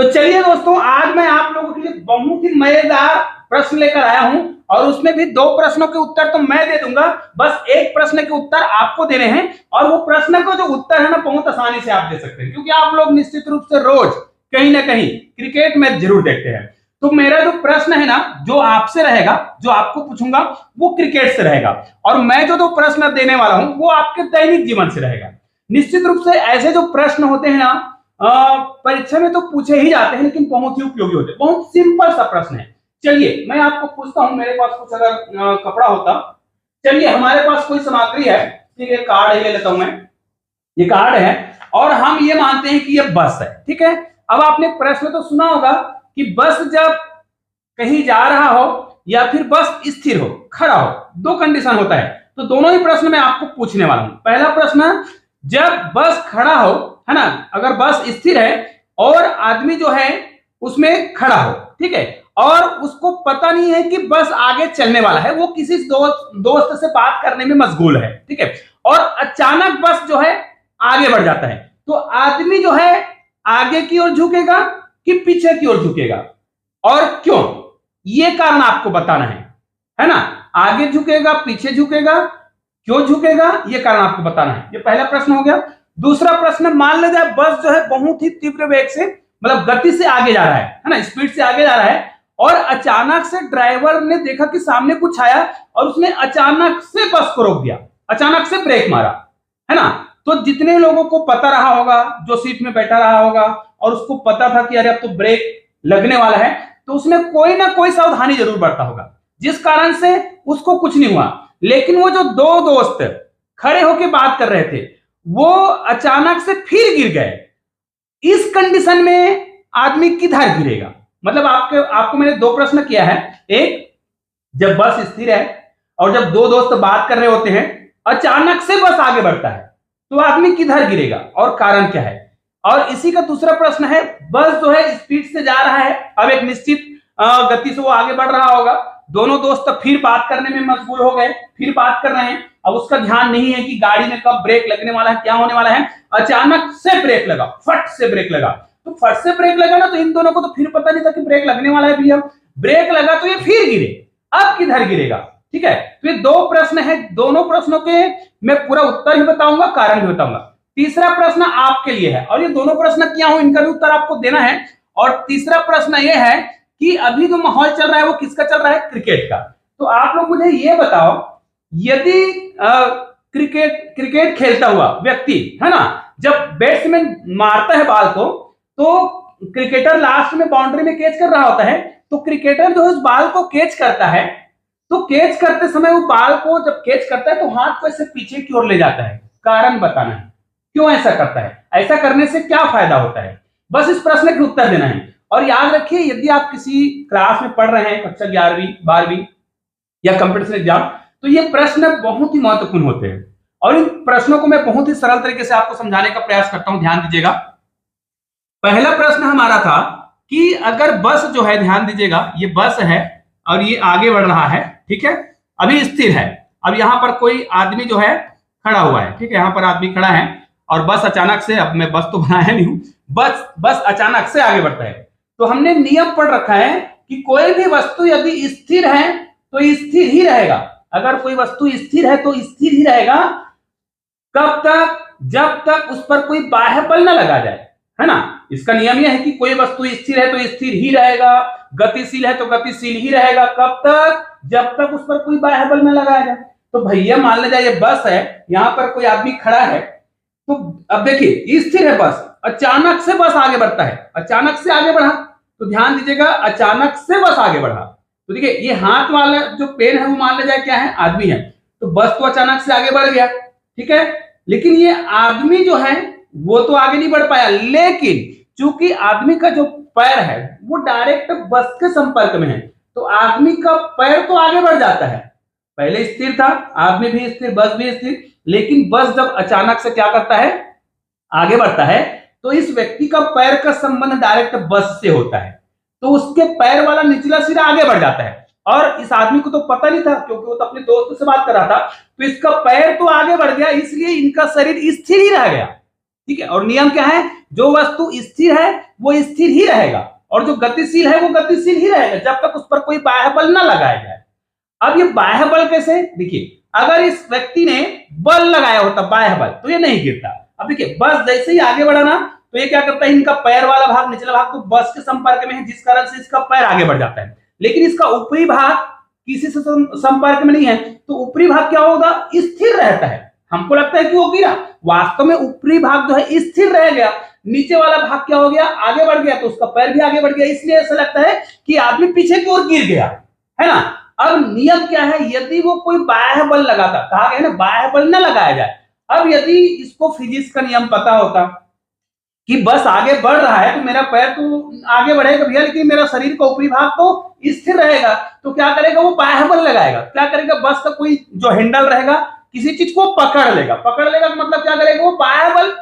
तो चलिए दोस्तों, आज मैं आप लोगों के लिए बहुत ही मजेदार प्रश्न लेकर आया हूं और उसमें भी दो प्रश्नों के उत्तर तो मैं दे दूंगा, बस एक प्रश्न के उत्तर आपको देने हैं। और वो प्रश्न का जो उत्तर है ना, बहुत आसानी से आप दे सकते हैं, क्योंकि आप लोग निश्चित रूप से रोज कहीं ना कहीं क्रिकेट मैच जरूर देखते हैं। तो मेरा जो प्रश्न है ना, जो आपसे रहेगा, जो आपको पूछूंगा, वो क्रिकेट से रहेगा। और मैं जो दो प्रश्न देने वाला हूं वो आपके दैनिक जीवन से रहेगा। निश्चित रूप से ऐसे जो प्रश्न होते हैं ना, परीक्षा में तो पूछे ही जाते हैं, लेकिन बहुत ही उपयोगी होते हैं। बहुत सिंपल सा प्रश्न है। चलिए मैं आपको पूछता हूं, मेरे पास कुछ अगर कपड़ा होता। चलिए, हमारे पास कोई सामग्री है, ठीक है, कार्ड ले लेता हूं मैं। ये कार्ड है और हम ये मानते हैं कि ये बस है, ठीक है। अब आपने प्रश्न तो सुना होगा कि बस जब कहीं जा रहा हो या फिर बस स्थिर हो, खड़ा हो, दो कंडीशन होता है। तो दोनों ही प्रश्न मैं आपको पूछने वाला हूं। पहला प्रश्न, जब बस खड़ा हो, है ना, अगर बस स्थिर है और आदमी जो है उसमें खड़ा हो, ठीक है, और उसको पता नहीं है कि बस आगे चलने वाला है, वो किसी दोस्त से बात करने में मशगूल है, ठीक है, और अचानक बस जो है आगे बढ़ जाता है, तो आदमी जो है आगे की ओर झुकेगा कि पीछे की ओर झुकेगा, और क्यों, ये कारण आपको बताना है ना। आगे झुकेगा, पीछे झुकेगा, क्यों झुकेगा, ये कारण आपको बताना है। ये पहला प्रश्न हो गया। दूसरा प्रश्न, मान लीजिए बस जो है बहुत ही तीव्र वेग से, मतलब गति से आगे जा रहा है ना, स्पीड से आगे जा रहा है, और अचानक से ड्राइवर ने देखा कि सामने कुछ आया और उसने अचानक से बस को रोक दिया, अचानक से ब्रेक मारा, है ना। तो जितने लोगों को पता रहा होगा, जो सीट में बैठा रहा होगा और उसको पता था कि अरे अब तो ब्रेक लगने वाला है, तो उसने कोई ना कोई सावधानी जरूर बरता होगा, जिस कारण से उसको कुछ नहीं हुआ। लेकिन वो जो दो दोस्त खड़े होकर बात कर रहे थे, वो अचानक से फिर गिर गए। इस कंडीशन में आदमी किधर गिरेगा? मतलब आपको मैंने दो प्रश्न किया है। एक, जब बस स्थिर है और जब दो दोस्त बात कर रहे होते हैं, अचानक से बस आगे बढ़ता है, तो आदमी किधर गिरेगा और कारण क्या है? और इसी का दूसरा प्रश्न है, बस जो है स्पीड से जा रहा है, अब एक निश्चित गति से वो आगे बढ़ रहा होगा, दोनों दोस्त फिर बात करने में मशगूल हो गए, फिर बात कर रहे हैं। अब उसका ध्यान नहीं है कि गाड़ी में कब ब्रेक लगने वाला है, क्या होने वाला है। अचानक से ब्रेक लगा, फट से ब्रेक लगा, तो फट से ब्रेक लगा ना, तो इन दोनों को तो फिर पता नहीं था कि ब्रेक लगने वाला है भैया। ब्रेक लगा तो ये फिर गिरे, अब किधर गिरेगा? ठीक है, तो ये दो प्रश्न है, दोनों प्रश्नों के मैं पूरा उत्तर भी बताऊंगा, कारण भी बताऊंगा। तीसरा प्रश्न आपके लिए है, और ये दोनों प्रश्न क्या हो, इनका भी उत्तर आपको देना है। और तीसरा प्रश्न ये है कि अभी जो माहौल चल रहा है वो किसका चल रहा है? क्रिकेट का। तो आप लोग मुझे ये बताओ, यदि क्रिकेट खेलता हुआ व्यक्ति, है ना, जब बैट्समैन मारता है बॉल को, तो क्रिकेटर लास्ट में बाउंड्री में कैच कर रहा होता है, तो क्रिकेटर जो उस बॉल को कैच करता है, तो कैच करते समय वो बॉल को जब कैच करता है तो हाथ को ऐसे पीछे की ओर ले जाता है। कारण बताना है, क्यों ऐसा करता है, ऐसा करने से क्या फायदा होता है, बस इस प्रश्न के उत्तर देना है। और याद रखिए, यदि आप किसी क्लास में पढ़ रहे हैं, कक्षा 11वीं 12वीं या कंपटीशन एग्जाम, तो ये प्रश्न बहुत ही महत्वपूर्ण होते हैं, और इन प्रश्नों को मैं बहुत ही सरल तरीके से आपको समझाने का प्रयास करता हूं। ध्यान दीजिएगा, पहला प्रश्न हमारा था कि अगर बस जो है, ध्यान दीजिएगा, ये बस है और ये आगे बढ़ रहा है, ठीक है, अभी स्थिर है। अब यहां पर कोई आदमी जो है खड़ा हुआ है, ठीक है, यहां पर आदमी खड़ा है और बस अचानक से, अब मैं बस तो बनाया नहीं हूं, बस अचानक से आगे बढ़ता है। तो हमने नियम पढ़ रखा है कि कोई भी वस्तु यदि स्थिर है तो स्थिर ही रहेगा। अगर कोई वस्तु स्थिर है तो स्थिर ही रहेगा, कब तक? जब तक उस पर कोई बाह्य बल न लगा जाए, है ना। इसका नियम यह है कि कोई वस्तु स्थिर है तो स्थिर ही रहेगा, गतिशील है तो गतिशील ही रहेगा, कब तक? जब तक उस पर कोई बाह्य बल न लगाया जाए। तो भैया मान लीजिए ये बस है, यहां पर कोई आदमी खड़ा है, तो अब देखिए स्थिर है बस, अचानक से बस आगे बढ़ता है, अचानक से आगे बढ़ा, तो ध्यान दीजिएगा, अचानक से बस आगे बढ़ा। तो देखिए ये हाथ वाला जो पेन है वो मान लिया जाए क्या है? आदमी है। तो बस तो अचानक से आगे बढ़ गया, ठीक है, लेकिन ये आदमी जो है वो तो आगे नहीं बढ़ पाया, लेकिन चूंकि आदमी का जो पैर है वो डायरेक्ट बस के संपर्क में है, तो आदमी का पैर तो आगे बढ़ जाता है। पहले स्थिर था, आदमी भी स्थिर, बस भी स्थिर, लेकिन बस जब अचानक से क्या करता है? आगे बढ़ता है, तो इस व्यक्ति का पैर का संबंध डायरेक्ट बस से होता है, तो उसके पैर वाला निचला सिरा आगे बढ़ जाता है। और इस आदमी को तो पता नहीं था, क्योंकि वो तो अपने दोस्त से बात कर रहा था, तो इसका पैर तो आगे बढ़ गया, इसलिए इनका शरीर स्थिर ही रह गया। ठीक है। और नियम क्या है, जो वस्तु स्थिर है वो स्थिर ही रहेगा और जो गतिशील है वो गतिशील ही रहेगा जब तक उस पर कोई बाह्य बल ना लगाया जाए। अब ये बाह्य बल कैसे, देखिए अगर इस व्यक्ति ने बल लगाया होता बाह्य बल तो ये नहीं गिरता। अब देखिए बस जैसे ही आगे बढ़ा ना तो ये क्या करता है, इनका पैर वाला भाग निचला भाग तो बस के संपर्क में है जिस कारण से इसका पैर आगे बढ़ जाता है, लेकिन इसका ऊपरी भाग किसी से संपर्क में नहीं है तो ऊपरी भाग क्या होगा, स्थिर रहता है। हमको लगता है कि वो गिरा, वास्तव में ऊपरी भाग जो है स्थिर रह गया, नीचे वाला भाग क्या हो गया, आगे बढ़ गया, तो उसका पैर भी आगे बढ़ गया, इसलिए ऐसा लगता है कि आदमी पीछे की ओर गिर गया, है ना। अब नियम क्या है, यदि वो कोई बाह्य बल लगाता, कहा गया ना बाह्य बल न लगाया जाए। अब यदि इसको फिजिक्स का नियम पता होता कि बस आगे बढ़ रहा है तो मेरा पैर तो आगे बढ़ेगा भैया, लेकिन मेरा शरीर का ऊपरी भाग तो स्थिर रहेगा, तो क्या करेगा, वो बाह्य बल लगाएगा। क्या करेगा, बस का कोई जो हैंडल रहेगा किसी चीज को पकड़ लेगा, पकड़ लेगा मतलब क्या करेगा, वो बाह्य बल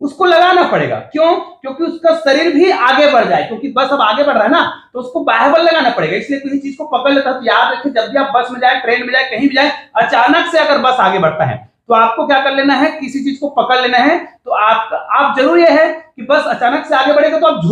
उसको लगाना पड़ेगा। क्यों, क्योंकि उसका शरीर भी आगे बढ़ जाए, क्योंकि बस अब आगे बढ़ रहा है ना तो उसको बाह्य बल लगाना पड़ेगा, इसलिए किसी चीज को पकड़ लेता है। तो याद रखिए जब भी आप बस में जाए, ट्रेन में जाए, कहीं भी जाए, अचानक से अगर बस आगे बढ़ता है तो आपको क्या कर लेना है, किसी चीज को पकड़ लेना है। तो आप जरूर यह है कि बस अचानक से आगे बढ़ेगा तो आप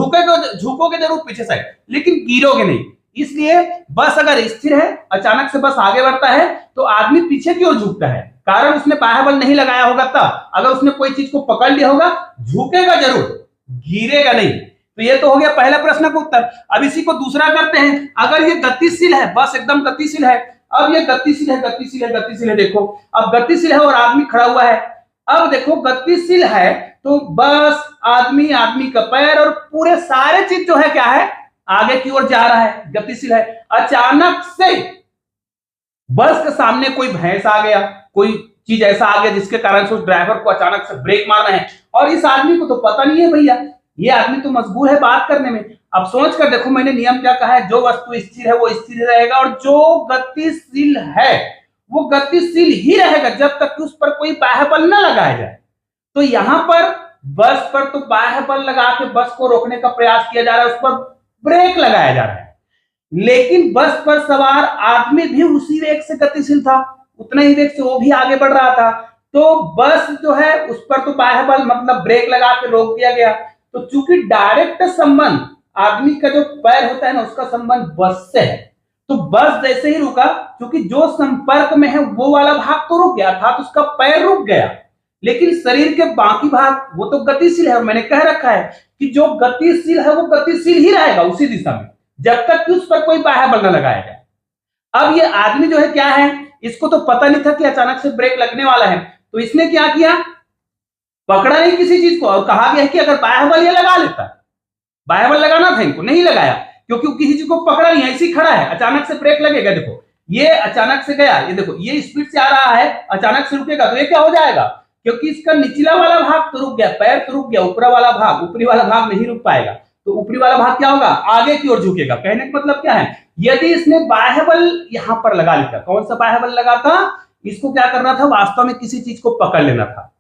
झुकोगे जरूर पीछे साइड, लेकिन गिरोगे नहीं। इसलिए बस अगर स्थिर है, अचानक से बस आगे बढ़ता है तो आदमी पीछे की ओर झुकता है, कारण उसने बाह्य बल नहीं लगाया होगा। तब अगर उसने कोई चीज को पकड़ लिया होगा झुकेगा जरूर, गिरेगा नहीं। तो ये तो हो गया पहला प्रश्न का उत्तर। अब इसी को दूसरा करते हैं। अगर ये गतिशील है, बस एकदम गतिशील है, अब ये गतिशील है, गतिशील है, गतिशील है, देखो अब गतिशील है और आदमी खड़ा हुआ है। अब देखो गतिशील है तो बस आदमी, आदमी का पैर और पूरे सारे चीज जो है क्या है, आगे की ओर जा रहा है, गतिशील है। अचानक से बस के सामने कोई भैंस आ गया, कोई चीज ऐसा आ गया जिसके कारण से उस ड्राइवर को अचानक से ब्रेक मारना है, और इस आदमी को तो पता नहीं है भैया, ये आदमी तो मजबूर है बात करने में। अब सोच कर देखो मैंने नियम क्या कहा है, जो वस्तु स्थिर है वो स्थिर रहेगा और जो गतिशील है वो गतिशील ही रहेगा जब तक कि उस पर कोई बाह्य बल न लगाया जाए। तो यहां पर बस पर तो बाह्य बल लगा के बस को रोकने का प्रयास किया जा रहा है, उस पर ब्रेक लगाया जा रहा है, लेकिन बस पर सवार आदमी भी उसी वेग से गतिशील था, उतना ही वेग से वो भी आगे बढ़ रहा था। तो बस जो है उस पर तो बाह्य बल मतलब ब्रेक लगा के रोक दिया गया। तो चूंकि डायरेक्ट संबंध आदमी का जो पैर होता है ना उसका संबंध बस से है, तो बस जैसे ही रुका, क्योंकि जो संपर्क में है वो वाला भाग तो रुक गया था तो उसका पैर रुक गया, लेकिन शरीर के बाकी भाग वो तो गतिशील है। और मैंने कह रखा है कि जो गतिशील है वो गतिशील ही रहेगा उसी दिशा में जब तक कि उस पर कोई बाह्य बल न लगाया जाए। अब ये आदमी जो है क्या है, इसको तो पता नहीं था कि अचानक से ब्रेक लगने वाला है, तो इसने क्या किया, पकड़ा नहीं किसी चीज को, और कहा गया है कि अगर बाह्य बल ये लगा लेता, बाह्य बल लगाना था इनको, नहीं लगाया क्योंकि किसी चीज को पकड़ा नहीं, ऐसे ही खड़ा है, अचानक से ब्रेक लगेगा, देखो ये अचानक से गया, ये देखो ये स्पीड से आ रहा है, अचानक से रुकेगा तो ये क्या हो जाएगा, क्योंकि इसका निचला वाला भाग तो रुक गया, पैर तो रुक गया, ऊपरी वाला भाग नहीं रुक पाएगा, तो ऊपरी वाला भाग क्या होगा, आगे की ओर झुकेगा। कहने का मतलब क्या है, यदि इसने बाह्य बल यहां पर लगा लेता, कौन सा बाह्य बल लगाता, इसको क्या करना था, वास्तव में किसी चीज को पकड़ लेना था।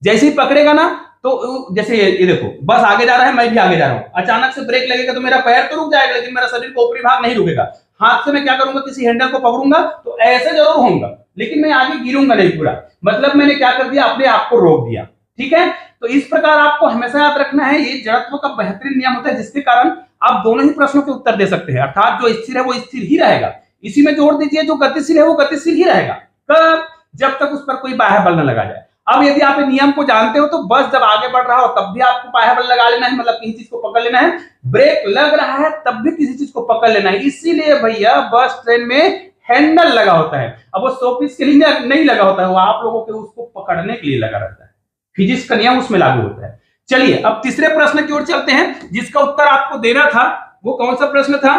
जैसे ही पकड़ेगा ना तो जैसे ये देखो बस आगे जा रहा है, मैं भी आगे जा रहा हूं, अचानक से ब्रेक लगेगा तो मेरा पैर तो रुक जाएगा लेकिन मेरा शरीर का ऊपरी भाग नहीं रुकेगा। हाथ से मैं क्या करूंगा, किसी हैंडल को पकड़ूंगा तो ऐसे जरूर होऊंगा, लेकिन मैं आगे गिरूंगा नहीं पूरा, मतलब मैंने क्या कर दिया, अपने आप को रोक दिया। ठीक है, तो इस प्रकार आपको हमेशा याद रखना है, ये जड़त्व का बेहतरीन नियम होता है जिसके कारण आप दोनों ही प्रश्नों के उत्तर दे सकते हैं, अर्थात जो स्थिर है वो स्थिर ही रहेगा। इसी में जोड़ दीजिए जो गतिशील है वो गतिशील ही रहेगा, कब, जब तक उस पर कोई बाह्य बल न लगा जाए। अब यदि आप नियम को जानते हो तो बस जब आगे बढ़ रहा हो तब भी आपको बाह्य बल लगा लेना है, मतलब किसी चीज को पकड़ लेना है, ब्रेक लग रहा है तब भी किसी चीज को पकड़ लेना है। इसीलिए भैया बस ट्रेन में हैंडल लगा होता है, अब वो शोपीस के लिए नहीं लगा होता है, वो आप लोगों के उसको पकड़ने के लिए लगा रहता है, फिजिक्स का नियम उसमें लागू होता है। चलिए अब तीसरे प्रश्न की ओर चलते हैं जिसका उत्तर आपको देना था। वो कौन सा प्रश्न था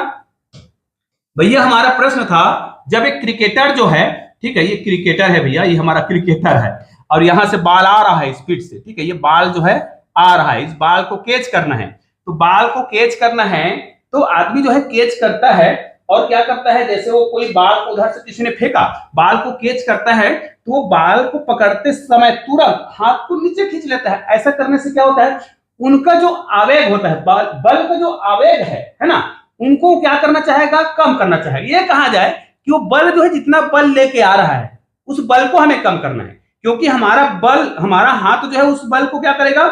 भैया, हमारा प्रश्न था जब एक क्रिकेटर जो है, ठीक है ये क्रिकेटर है भैया, ये हमारा क्रिकेटर है और यहां से बाल आ रहा है स्पीड से, ठीक है ये बाल जो है आ रहा है, इस बाल को कैच करना है, तो बाल को कैच करना है तो आदमी जो है कैच करता है और क्या करता है, जैसे वो कोई बाल को उधर से किसी ने फेंका, बाल को कैच करता है तो वो बाल को पकड़ते समय तुरंत हाथ को नीचे खींच लेता है। ऐसा करने से क्या होता है, उनका जो आवेग होता है, बल का जो आवेग है ना, उनको क्या करना चाहेगा, कम करना चाहेगा। ये कहा जाए कि वो बल जो है जितना बल लेके आ रहा है उस बल को हमें कम करना है, क्योंकि हमारा बल, हमारा हाथ जो है उस बल को क्या करेगा,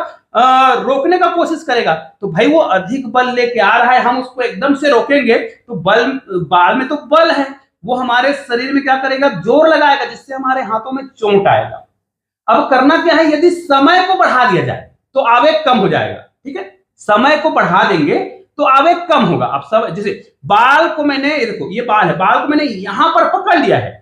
रोकने का कोशिश करेगा। तो भाई वो अधिक बल लेके आ रहा है, हम उसको एकदम से रोकेंगे तो बाल में तो बल है, वो हमारे शरीर में क्या करेगा, जोर लगाएगा, जिससे हमारे हाथों में चोट आएगा। अब करना क्या है, यदि समय को बढ़ा दिया जाए तो आवेग कम हो जाएगा। ठीक है, समय को बढ़ा देंगे तो आवेग कम होगा। अब सब, जैसे बाल को मैंने, देखो ये बाल है, बाल को मैंने यहां पर पकड़ लिया है,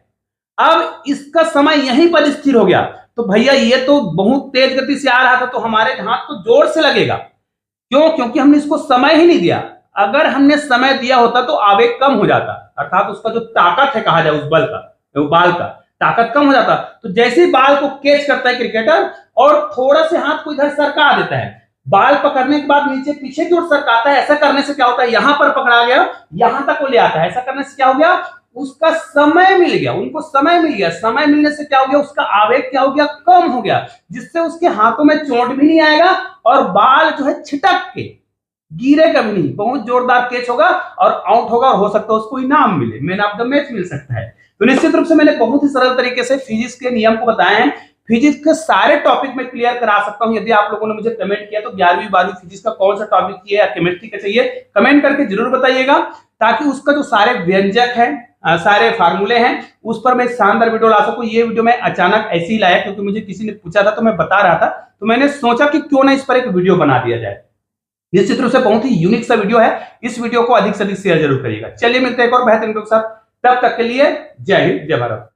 अब इसका समय यहीं पर स्थिर हो गया, तो भैया ये तो बहुत तेज गति से आ रहा था, तो हमारे हाथ को जोर से लगेगा। क्यों? क्योंकि हमने इसको समय ही नहीं दिया। अगर हमने समय दिया होता तो आवेग कम हो जाता, अर्थात उसका जो ताकत है कहा जाए उस बल का, वो बाल का ताकत कम हो जाता। तो जैसे ही बाल को कैच करता है क्रिकेटर और थोड़ा से हाथ को इधर सरका देता है, बाल पकड़ने के बाद नीचे पीछे की ओर सरकाता है, ऐसा करने से क्या होता है, यहां पर पकड़ा गया, यहां तक वो ले आता है, ऐसा करने से क्या हो गया, उसका समय मिल गया, उनको समय मिल गया। समय मिलने से क्या हो गया, उसका आवेग क्या हो गया, कम हो गया, जिससे उसके हाथों में चोट भी नहीं आएगा और बाल जो है छिटक के गिरेगा भी नहीं, बहुत जोरदार कैच होगा और आउट होगा, और हो सकता है उसको इनाम मिले, मैन ऑफ द मैच मिल सकता है। तो निश्चित रूप से मैंने बहुत ही सरल तरीके से फिजिक्स के नियम को बताए हैं। फिजिक्स के सारे टॉपिक में क्लियर करा सकता हूं। यदि आप लोगों ने मुझे कमेंट किया तो 11वीं 12वीं फिजिक्स का कौन सा टॉपिक चाहिए या केमिस्ट्री का चाहिए, कमेंट करके जरूर बताइएगा, ताकि उसका जो सारे व्यंजक है, सारे फार्मूले हैं, उस पर मैं शानदार वीडियो ला सकूं। ये वीडियो मैं अचानक ऐसे ही लाया क्योंकि मुझे किसी ने पूछा था तो मैं बता रहा था, तो मैंने सोचा कि क्यों ना इस पर एक वीडियो बना दिया जाए। निश्चित रूप से बहुत ही यूनिक सा वीडियो है, इस वीडियो को अधिक से अधिक शेयर जरूर करिएगा। चलिए मिलते हैं एक और बेहतरीन वीडियो के साथ, तब तक के लिए जय हिंद, जय भारत।